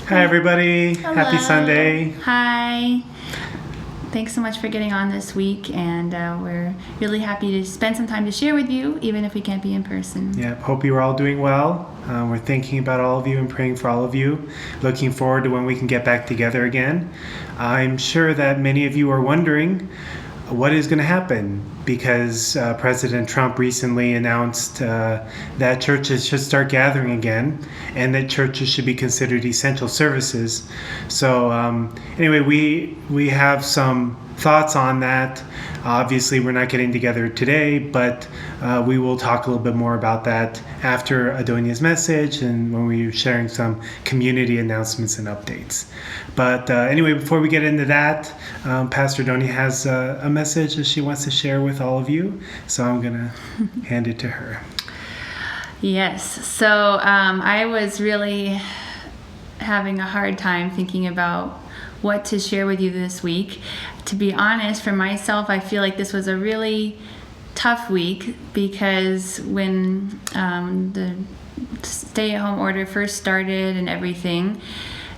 Hi, everybody. Hello. Happy Sunday. Hi. Thanks so much for getting on this week, and we're really happy to spend some time to share with you, even if we can't be in person. Yeah, hope you are all doing well. We're thinking about all of you and praying for all of you. Looking forward to when we can get back together again. I'm sure that many of you are wondering what is going to happen because President Trump recently announced that churches should start gathering again and that churches should be considered essential services. So anyway, we have some thoughts on that. Obviously, we're not getting together today, but we will talk a little bit more about that after Adonia's message and when we're sharing some community announcements and updates. But anyway, before we get into that, Pastor Adonia has a message that she wants to share with all of you, so I'm going to hand it to her. Yes, so I was really having a hard time thinking about what to share with you this week. To be honest, for myself, I feel like this was a really tough week because when the stay-at-home order first started and everything,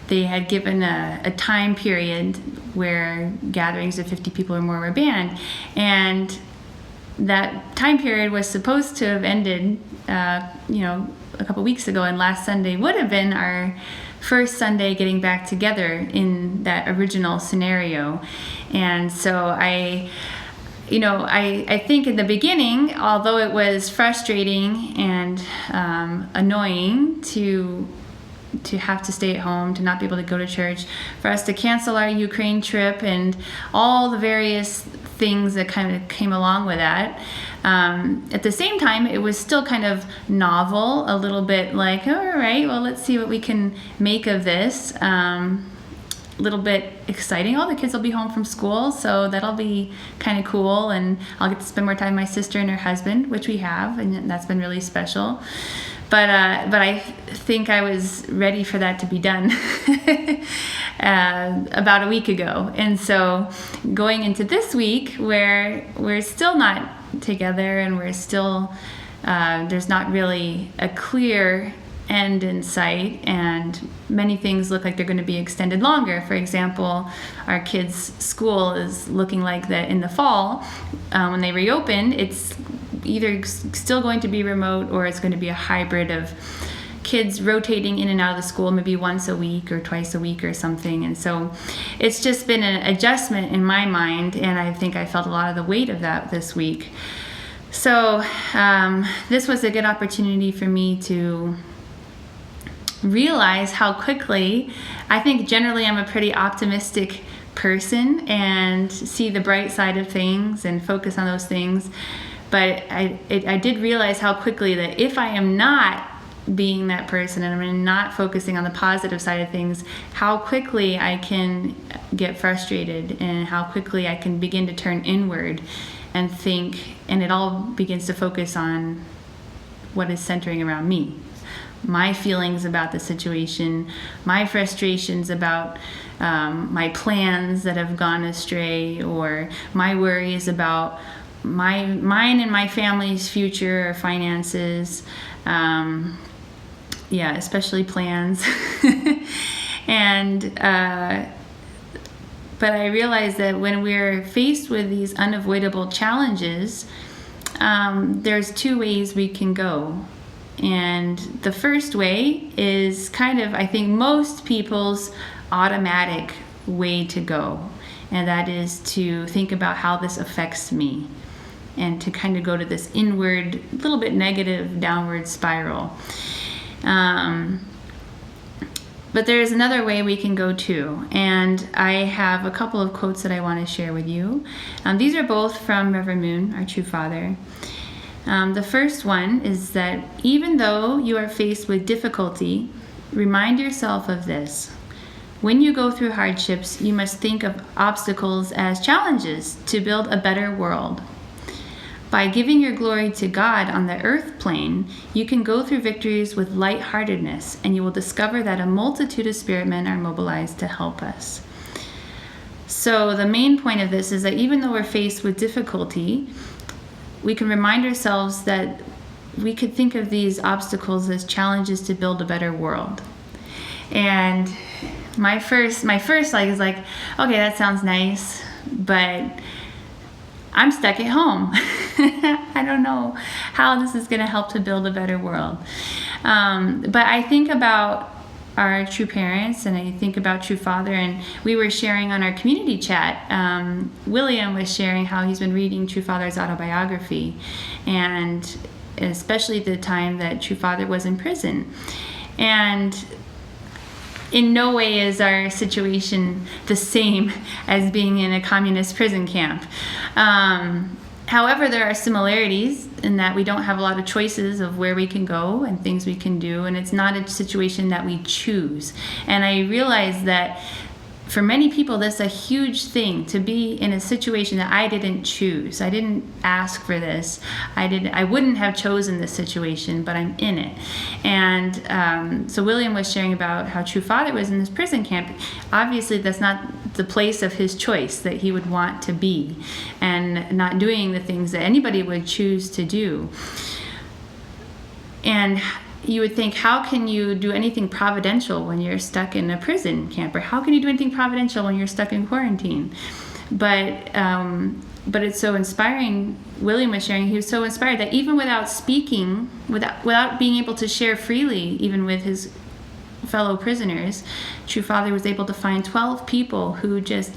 they had given a time period where gatherings of 50 people or more were banned. And that time period was supposed to have ended, a couple weeks ago, and last Sunday would have been our first Sunday getting back together in that original scenario. And so I think in the beginning, although it was frustrating and annoying to have to stay at home, to not be able to go to church, for us to cancel our Ukraine trip and all the various things that kind of came along with that. At the same time, it was still kind of novel, a little bit like, all right, well, let's see what we can make of this. A little bit exciting. All the kids will be home from school, so that'll be kind of cool, and I'll get to spend more time with my sister and her husband, which we have, and that's been really special. But I think I was ready for that to be done about a week ago. And so going into this week where we're still not together and we're still, there's not really a clear end in sight, and many things look like they're going to be extended longer. For example, our kids' school is looking like that in the fall, when they reopen, it's either still going to be remote or it's going to be a hybrid of kids rotating in and out of the school maybe once a week or twice a week or something. And so it's just been an adjustment in my mind, and I think I felt a lot of the weight of that this week. So this was a good opportunity for me to realize how quickly, I think generally I'm a pretty optimistic person and see the bright side of things and focus on those things. But I did realize how quickly that if I am not being that person and I'm not focusing on the positive side of things, how quickly I can get frustrated and how quickly I can begin to turn inward and think, and it all begins to focus on what is centering around me. My feelings about the situation, my frustrations about my plans that have gone astray, or my worries about mine and my family's future or finances, especially plans. And but I realize that when we're faced with these unavoidable challenges, there's two ways we can go. And the first way is kind of, I think, most people's automatic way to go, and that is to think about how this affects me, and to kind of go to this inward, little bit negative, downward spiral. But there is another way we can go too, and I have a couple of quotes that I want to share with you. These are both from Reverend Moon, our true father. The first one is that even though you are faced with difficulty, remind yourself of this. When you go through hardships, you must think of obstacles as challenges to build a better world. By giving your glory to God on the earth plane, you can go through victories with lightheartedness, and you will discover that a multitude of spirit men are mobilized to help us. So the main point of this is that even though we're faced with difficulty, we can remind ourselves that we could think of these obstacles as challenges to build a better world. And my first like is like, okay, that sounds nice, but I'm stuck at home. I don't know how this is going to help to build a better world. But I think about our true parents, and I think about true father, and we were sharing on our community chat, William was sharing how he's been reading true father's autobiography, and especially the time that true father was in prison. And in no way is our situation the same as being in a communist prison camp. However, there are similarities in that we don't have a lot of choices of where we can go and things we can do, and it's not a situation that we choose. And I realize that for many people, that's a huge thing, to be in a situation that I didn't choose. I didn't ask for this. I wouldn't have chosen this situation, but I'm in it. And so William was sharing about how true father was in this prison camp. Obviously, that's not the place of his choice that he would want to be, and not doing the things that anybody would choose to do. And you would think, how can you do anything providential when you're stuck in a prison camp? Or how can you do anything providential when you're stuck in quarantine? But it's so inspiring. William was sharing, he was so inspired that even without speaking, without being able to share freely, even with his fellow prisoners, true father was able to find 12 people who just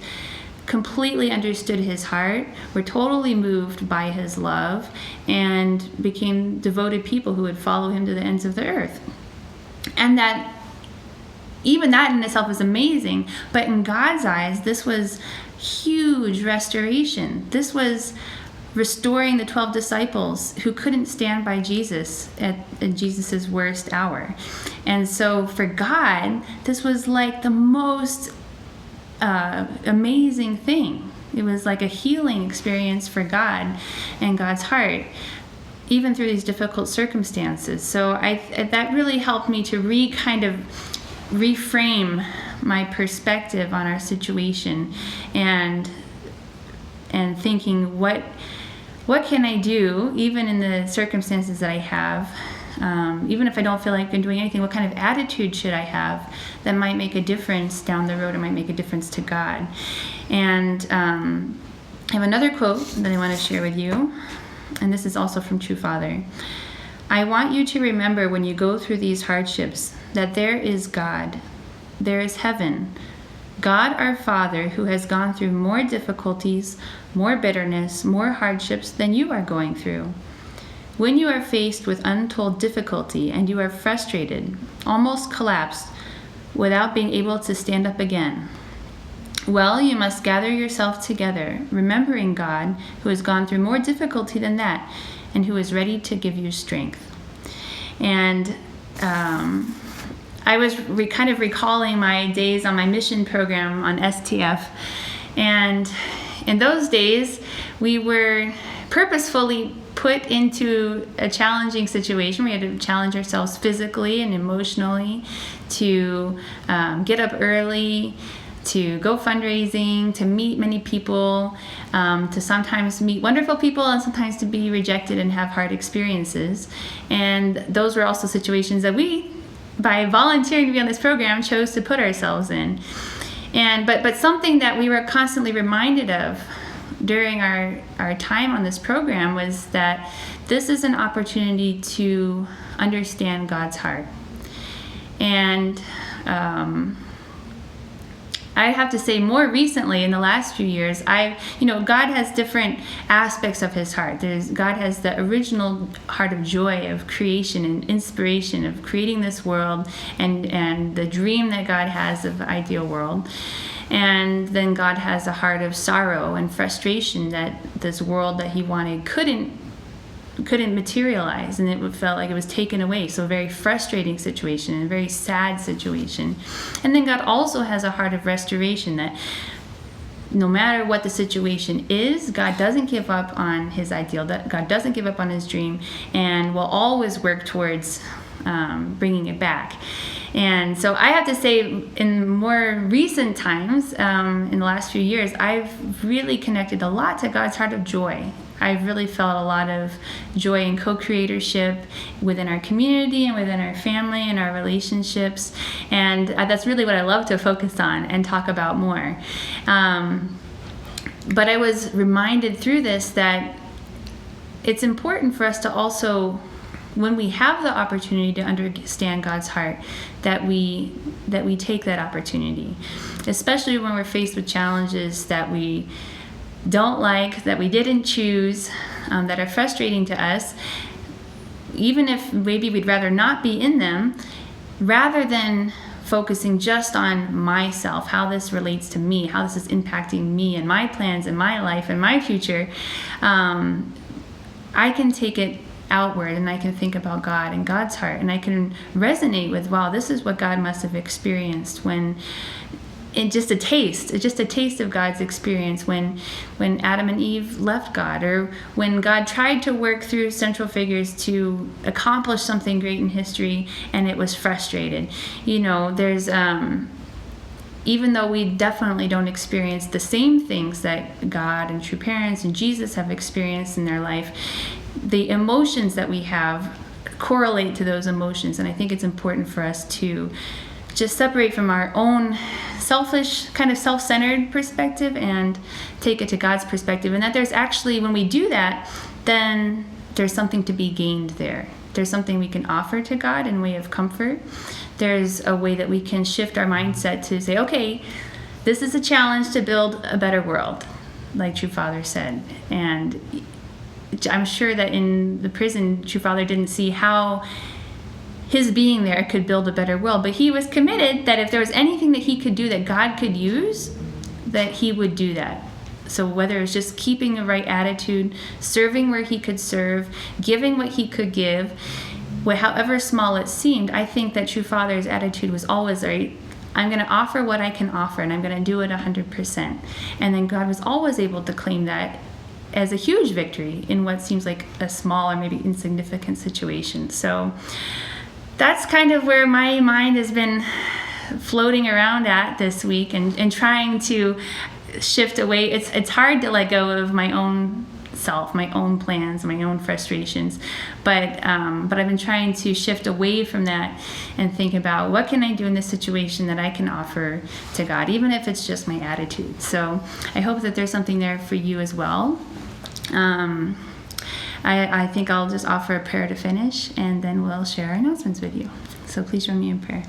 completely understood his heart, were totally moved by his love, and became devoted people who would follow him to the ends of the earth. And that, even that in itself is amazing, but in God's eyes, this was huge restoration. This was restoring the 12 disciples who couldn't stand by Jesus at Jesus's worst hour. And so for God, this was like the most amazing thing. It was like a healing experience for God and God's heart, even through these difficult circumstances. So that really helped me to reframe my perspective on our situation, and thinking, what can I do, even in the circumstances that I have, even if I don't feel like I'm doing anything, what kind of attitude should I have that might make a difference down the road, or might make a difference to God? And I have another quote that I want to share with you, and this is also from True Father. I want you to remember, when you go through these hardships, that there is God, there is heaven, God our Father, who has gone through more difficulties, more bitterness, more hardships than you are going through. When you are faced with untold difficulty and you are frustrated, almost collapsed, without being able to stand up again, well, you must gather yourself together, remembering God, who has gone through more difficulty than that, and who is ready to give you strength. And I was kind of recalling my days on my mission program on STF, and in those days, we were purposefully put into a challenging situation. We had to challenge ourselves physically and emotionally, to get up early, to go fundraising, to meet many people, to sometimes meet wonderful people, and sometimes to be rejected and have hard experiences. And those were also situations that we, by volunteering to be on this program, chose to put ourselves in. And but something that we were constantly reminded of during our time on this program was that this is an opportunity to understand God's heart. And I have to say, more recently, in the last few years, God has different aspects of his heart. God has the original heart of joy, of creation and inspiration, of creating this world, and the dream that God has of the ideal world. And then God has a heart of sorrow and frustration that this world that he wanted couldn't materialize, and it felt like it was taken away. So a very frustrating situation, and a very sad situation. And then God also has a heart of restoration, that no matter what the situation is, God doesn't give up on his ideal, that God doesn't give up on his dream, and will always work towards bringing it back. And so I have to say, in more recent times, in the last few years, I've really connected a lot to God's heart of joy. I've really felt a lot of joy and co-creatorship within our community and within our family and our relationships. And that's really what I love to focus on and talk about more. But I was reminded through this that it's important for us to also, when we have the opportunity to understand God's heart, that we take that opportunity, especially when we're faced with challenges that we don't like, that we didn't choose, that are frustrating to us, even if maybe we'd rather not be in them, rather than focusing just on myself, how this relates to me, how this is impacting me and my plans and my life and my future. I can take it outward and I can think about God and God's heart, and I can resonate with, wow, this is what God must have experienced when, and just a taste of God's experience when Adam and Eve left God, or when God tried to work through central figures to accomplish something great in history and it was frustrated. There's even though we definitely don't experience the same things that God and true parents and Jesus have experienced in their life, the emotions that we have correlate to those emotions. And I think it's important for us to just separate from our own selfish, kind of self-centered perspective and take it to God's perspective. And that there's actually, when we do that, then there's something to be gained there. There's something we can offer to God in way of comfort. There's a way that we can shift our mindset to say, okay, this is a challenge to build a better world, like True Father said. And I'm sure that in the prison, True Father didn't see how his being there could build a better world, but he was committed that if there was anything that he could do that God could use, that he would do that. So whether it's just keeping the right attitude, serving where he could serve, giving what he could give, however small it seemed, I think that True Father's attitude was always, right, I'm going to offer what I can offer, and I'm going to do it 100%. And then God was always able to claim that as a huge victory in what seems like a small or maybe insignificant situation. So that's kind of where my mind has been floating around at this week, and trying to shift away. It's hard to let go of my own self, my own plans, my own frustrations, but I've been trying to shift away from that and think about what can I do in this situation that I can offer to God, even if it's just my attitude. So I hope that there's something there for you as well. I think I'll just offer a prayer to finish, and then we'll share our announcements with you. So please join me in prayer.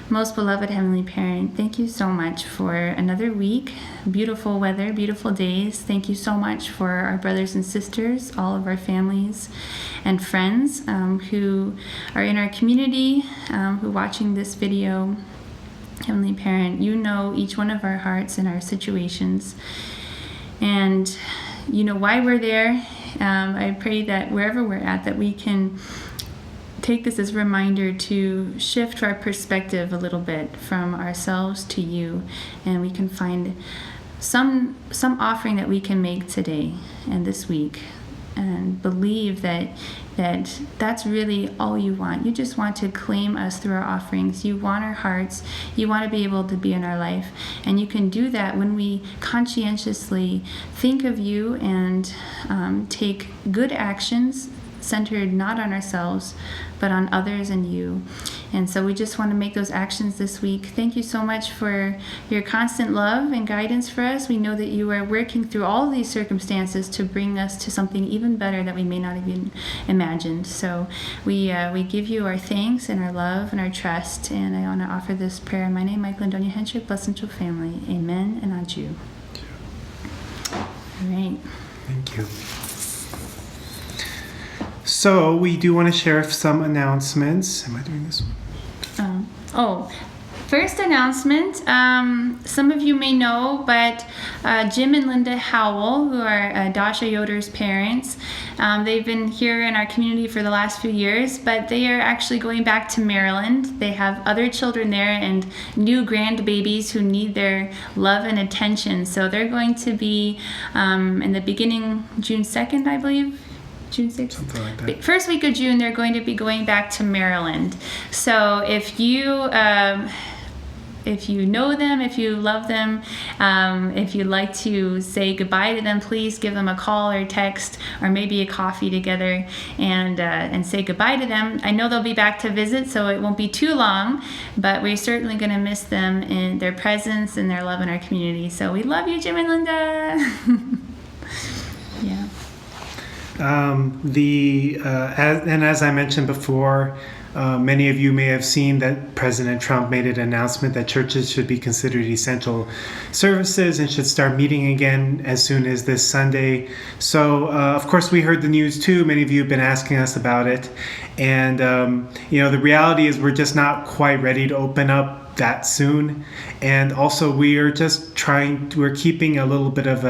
Most beloved Heavenly Parent, thank you so much for another week, beautiful weather, beautiful days. Thank you so much for our brothers and sisters, all of our families and friends who are in our community, who are watching this video. Heavenly Parent, you know each one of our hearts and our situations, and you know why we're there. I pray that wherever we're at, that we can take this as a reminder to shift our perspective a little bit from ourselves to you, and we can find some offering that we can make today and this week, and believe that that's really all you want. You just want to claim us through our offerings. You want our hearts. You want to be able to be in our life, and you can do that when we conscientiously think of you and take good actions centered not on ourselves, but on others and you. And so we just want to make those actions this week. Thank you so much for your constant love and guidance for us. We know that you are working through all these circumstances to bring us to something even better that we may not have even imagined. So we give you our thanks and our love and our trust. And I want to offer this prayer in my name, Michael and Adonia Henschel, blessed and true family. Amen and adieu. All right. Thank you. So we do want to share some announcements. Am I doing this one? First announcement. Some of you may know, but Jim and Linda Howell, who are Dasha Yoder's parents, they've been here in our community for the last few years, but they are actually going back to Maryland. They have other children there and new grandbabies who need their love and attention. So they're going to be in the beginning, June 2nd, I believe. June 6th? Something like that. First week of June, they're going to be going back to Maryland. So if if you know them, if you love them, if you'd like to say goodbye to them, please give them a call or text or maybe a coffee together and say goodbye to them. I know they'll be back to visit, so it won't be too long, but we're certainly going to miss them in their presence and their love in our community. So we love you, Jim and Linda. Yeah. As I mentioned before, many of you may have seen that President Trump made an announcement that churches should be considered essential services and should start meeting again as soon as this Sunday. So, of course, we heard the news too. Many of you have been asking us about it. And, the reality is we're just not quite ready to open up that soon. And also we're keeping a little bit of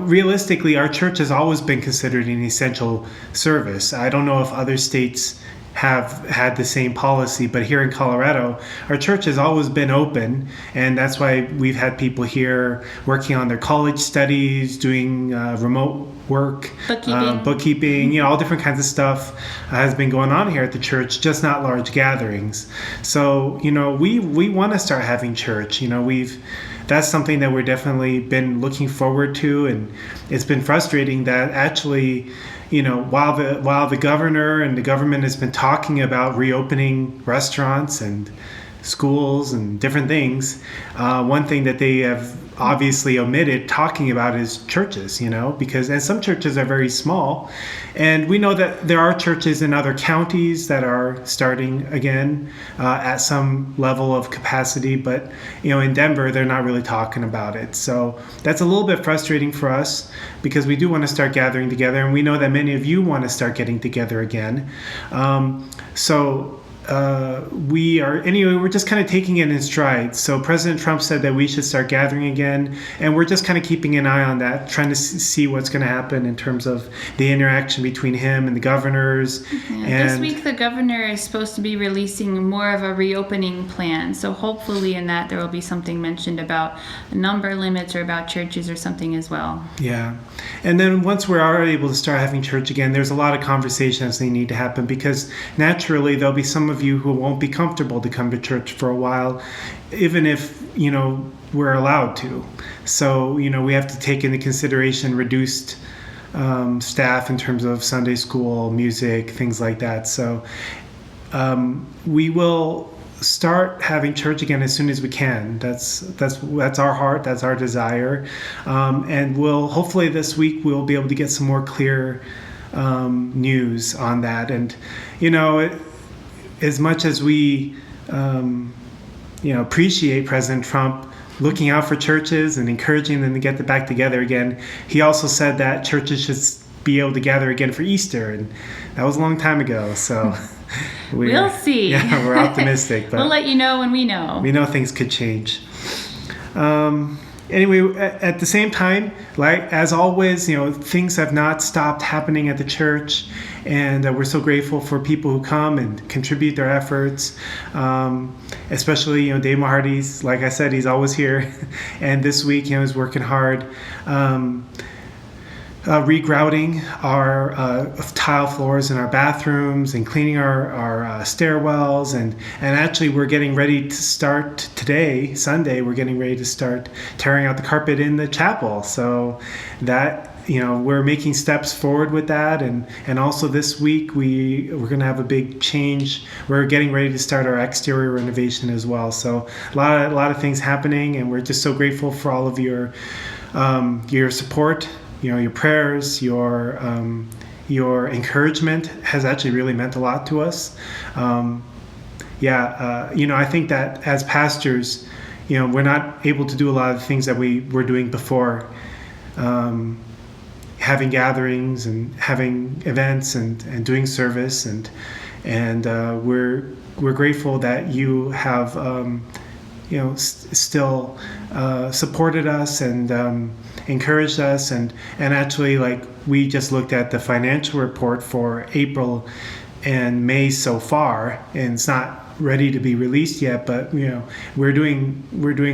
realistically, our church has always been considered an essential service. I don't know if other states have had the same policy, but here in Colorado, our church has always been open, and that's why we've had people here working on their college studies, doing remote work, bookkeeping, all different kinds of stuff has been going on here at the church, just not large gatherings. So, we want to start having church. That's something that we're definitely been looking forward to, and it's been frustrating that actually, while the governor and the government has been talking about reopening restaurants and schools and different things, one thing that they have obviously omitted talking about is churches, and some churches are very small. And we know that there are churches in other counties that are starting again at some level of capacity, but in Denver, they're not really talking about it. So that's a little bit frustrating for us because we do want to start gathering together, and we know that many of you want to start getting together again. We're just kind of taking it in stride. So President Trump said that we should start gathering again, and we're just kind of keeping an eye on that, trying to see what's going to happen in terms of the interaction between him and the governors. Yeah, this week the governor is supposed to be releasing more of a reopening plan, so hopefully in that there will be something mentioned about number limits or about churches or something as well. Yeah, and then once we are able to start having church again, there's a lot of conversations that need to happen, because naturally there'll be some of you who won't be comfortable to come to church for a while, even if we're allowed to. So we have to take into consideration reduced staff in terms of Sunday school, music, things like that. So we will start having church again as soon as we can. That's our heart, that's our desire, and hopefully this week we'll be able to get some more clear news on that. And as much as we appreciate President Trump looking out for churches and encouraging them to get back together again, he also said that churches should be able to gather again for Easter, and that was a long time ago. So we'll see. Yeah, we're optimistic, but we'll let you know when we know. We know things could change. Anyway, at the same time, as always, things have not stopped happening at the church, and we're so grateful for people who come and contribute their efforts. Especially, Dave Mahardy's, like I said, he's always here, and this week, he's working hard. Regrouting our tile floors in our bathrooms and cleaning our stairwells, and actually we're getting ready to start today, Sunday, we're getting ready to start tearing out the carpet in the chapel. So that we're making steps forward with that, and also this week we're going to have a big change. We're getting ready to start our exterior renovation as well. So a lot of things happening, and we're just so grateful for all of your support. Your prayers, your encouragement has actually really meant a lot to us. I think that as pastors, we're not able to do a lot of the things that we were doing before, having gatherings and having events and doing service, and we're grateful that you have still supported us and encouraged us, and actually, we just looked at the financial report for April and May so far, and it's not ready to be released yet, but we're doing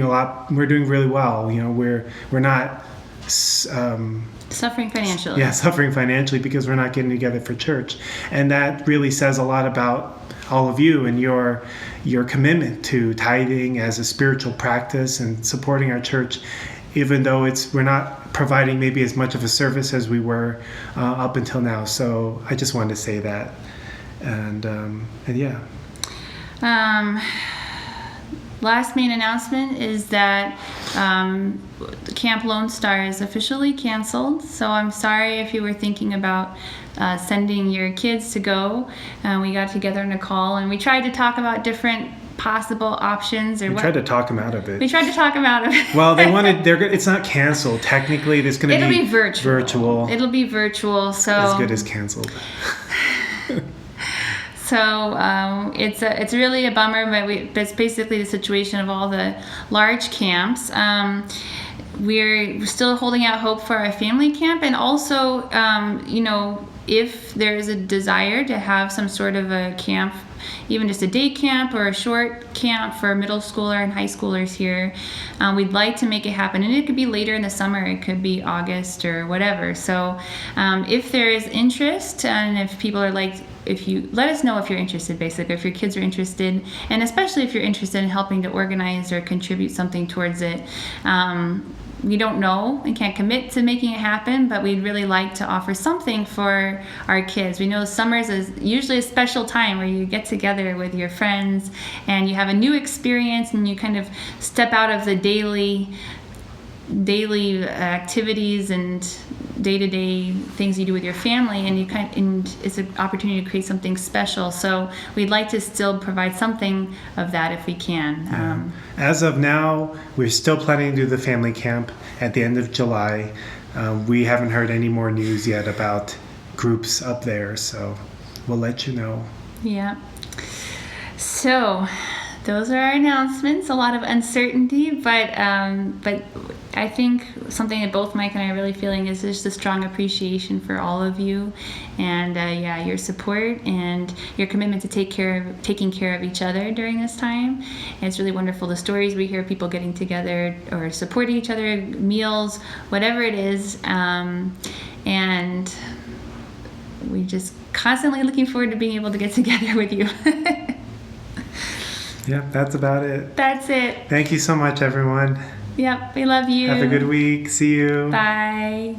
a lot. We're doing really well. We're not suffering financially. Yeah, suffering financially because we're not getting together for church, and that really says a lot about all of you and your commitment to tithing as a spiritual practice and supporting our church, even though we're not providing maybe as much of a service as we were up until now. So I just wanted to say that, and yeah. Last main announcement is that Camp Lonestar is officially canceled. So I'm sorry if you were thinking about sending your kids to go. We got together in a call and we tried to talk about different possible options. We tried to talk them out of it. We tried to talk them out of it. Well, it's not canceled. Technically, it's going to be virtual. It'll be virtual. So as good as canceled. So it's really a bummer, but it's basically the situation of all the large camps. We're still holding out hope for our family camp, and also, if there is a desire to have some sort of a camp, even just a day camp or a short camp for middle schooler and high schoolers here, we'd like to make it happen. And it could be later in the summer, it could be August or whatever. So if there is interest, and if people are if you let us know if you're interested, basically, if your kids are interested, and especially if you're interested in helping to organize or contribute something towards it. We don't know and can't commit to making it happen, but we'd really like to offer something for our kids. We know summers is usually a special time where you get together with your friends and you have a new experience and you kind of step out of the daily activities and day-to-day things you do with your family, and it's an opportunity to create something special. So we'd like to still provide something of that if we can. Yeah. As of now, we're still planning to do the family camp at the end of July. We haven't heard any more news yet about groups up there, so we'll let you know. Yeah. So those are our announcements. A lot of uncertainty, but I think something that both Mike and I are really feeling is just a strong appreciation for all of you, and your support and your commitment to taking care of each other during this time. And it's really wonderful, the stories we hear, people getting together or supporting each other, meals, whatever it is, and we're just constantly looking forward to being able to get together with you. Yeah, that's about it. That's it. Thank you so much, everyone. Yep, we love you. Have a good week. See you. Bye.